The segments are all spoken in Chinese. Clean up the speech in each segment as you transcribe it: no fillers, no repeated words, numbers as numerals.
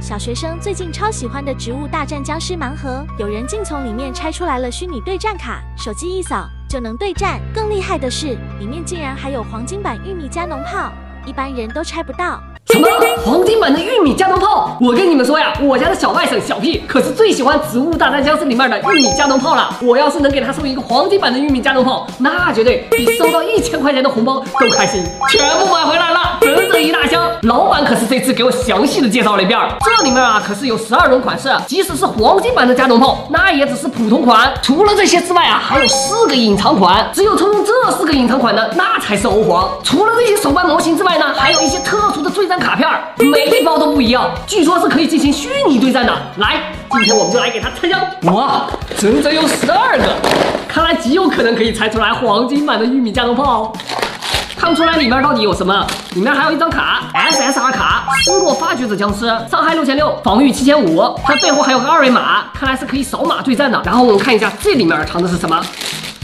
小学生最近超喜欢的植物大战僵尸盲盒，有人竟从里面拆出来了虚拟对战卡，手机一扫就能对战。更厉害的是，里面竟然还有黄金版玉米加农炮，一般人都拆不到。 什么黄金版的玉米加农炮？我跟你们说呀，我家的小外甥小屁可是最喜欢《植物大战僵尸》里面的玉米加农炮了。我要是能给他送一个黄金版的玉米加农炮，那绝对比收到1000块钱的红包都开心。全部买回来了，整整一大箱。老板可是这次给我详细的介绍了一遍，这里面啊可是有12种款式，即使是黄金版的加农炮，那也只是普通款。除了这些之外啊，还有4个隐藏款，只有抽中这4个隐藏款的，那才是欧皇。除了这些手办模型之外呢，还有一些特殊的对战卡片，每一包都不一样，据说是可以进行虚拟对战的。来，今天我们就来给他拆箱。哇，整整有12个，看来极有可能可以拆出来黄金版的玉米加农炮。看不出来里面到底有什么，里面还有一张卡 SSR 卡，失落发掘者僵尸，伤害6600，防御7500，它背后还有个2维码，看来是可以扫码对战的。然后我们看一下这里面藏的是什么。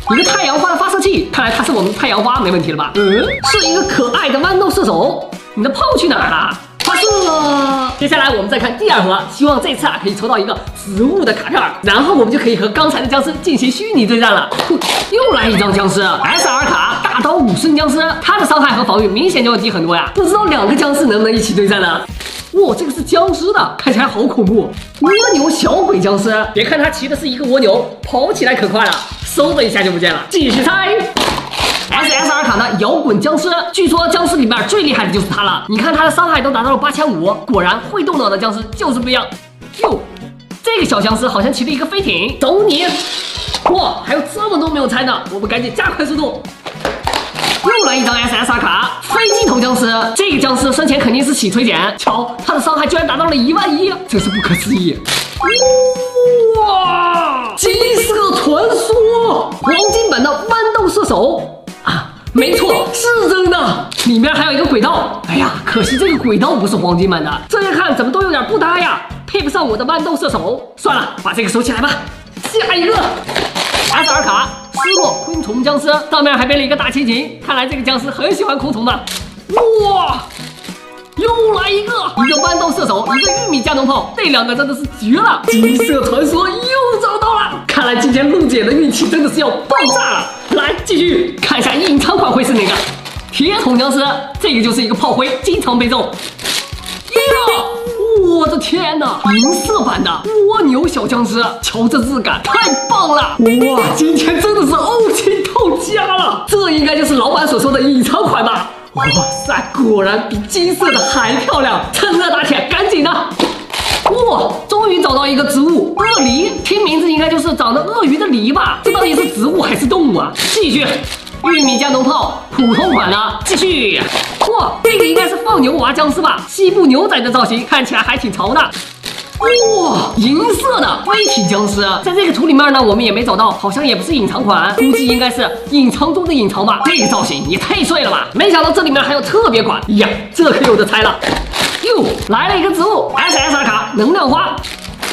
一个太阳花的发射器，看来它是我们的太阳花，没问题了吧？是一个可爱的豌豆射手。你的炮去哪儿了？发射了。接下来我们再看第2盒，希望这次啊可以抽到一个植物的卡片，然后我们就可以和刚才的僵尸进行虚拟对战了。又来一张僵尸 SR 卡，大刀武圣僵尸，它的伤害和防御明显就要低很多呀。不知道2个僵尸能不能一起对战呢？ 哇，这个是僵尸的，看起来好恐怖！蜗牛小鬼僵尸，别看它骑的是一个蜗牛，跑起来可快了，嗖的一下就不见了。继续猜 ，SSR 卡的摇滚僵尸，据说僵尸里面最厉害的就是它了。你看它的伤害都达到了8500，果然会动脑的僵尸就是不一样。哟，这个小僵尸好像骑了一个飞艇，走你！哇，还有这么多没有拆呢，我们赶紧加快速度。 又来一张 SSR 卡，飞机头僵尸。这个僵尸生前肯定是洗锤减，瞧，他的伤害居然达到了11000，真是不可思议！哇，金色传说，黄金版的豌豆射手啊，没错，是真的。里面还有一个轨道，哎呀，可惜这个轨道不是黄金版的，这样看怎么都有点不搭呀，配不上我的豌豆射手。算了，把这个收起来吧。下一个 SR 卡。 失落昆虫僵尸，上面还背了一个大蜻蜓，看来这个僵尸很喜欢昆虫的。哇，又来一个豌豆射手，一个玉米加农炮，这2个真的是绝了！金色传说又找到了，看来今天陆姐的运气真的是要爆炸了。来，继续看一下隐藏款会是哪个？铁桶僵尸，这个就是一个炮灰，经常被中。我的天哪！银色版的蜗牛小僵尸，瞧这质感太棒了！哇，今天真的是欧气到家了！这应该就是老板所说的隐藏款吧？哇塞，果然比金色的还漂亮！趁热打铁，赶紧的！哇，终于找到一个植物鳄梨，听名字应该就是长着鳄鱼的梨吧？这到底是植物还是动物啊？继续。 玉米加农炮，普通款的，继续。哇，这个应该是放牛娃僵尸吧？西部牛仔的造型，看起来还挺潮的。哇，银色的飞体僵尸，在这个图里面呢，我们也没找到，好像也不是隐藏款，估计应该是隐藏中的隐藏吧。这个造型也太帅了吧！没想到这里面还有特别款呀，这可有的猜了。哟，来了一个植物 SSR 卡，能量花，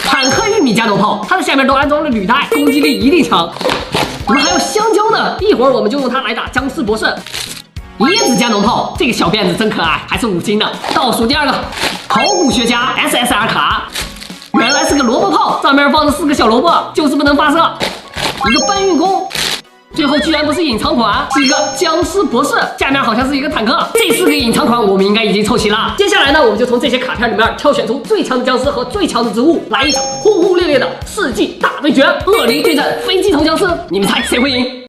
坦克玉米加农炮，它的下面都安装了履带，攻击力一定强。 怎么还有香蕉呢？一会儿我们就用它来打僵尸博士。椰子加农炮，这个小辫子真可爱，还是5星的。倒数第2个，考古学家 SSR 卡，原来是个萝卜炮，上面放着4个小萝卜，就是不能发射。一个搬运工，最后居然不是隐藏款，是一个僵尸博士，下面好像是一个坦克。这4个隐藏款我们应该已经凑齐了。接下来呢，我们就从这些卡片里面挑选出最强的僵尸和最强的植物，来一场轰轰烈烈的世纪大对决。鳄梨对阵飞机头僵尸，你们猜谁会赢？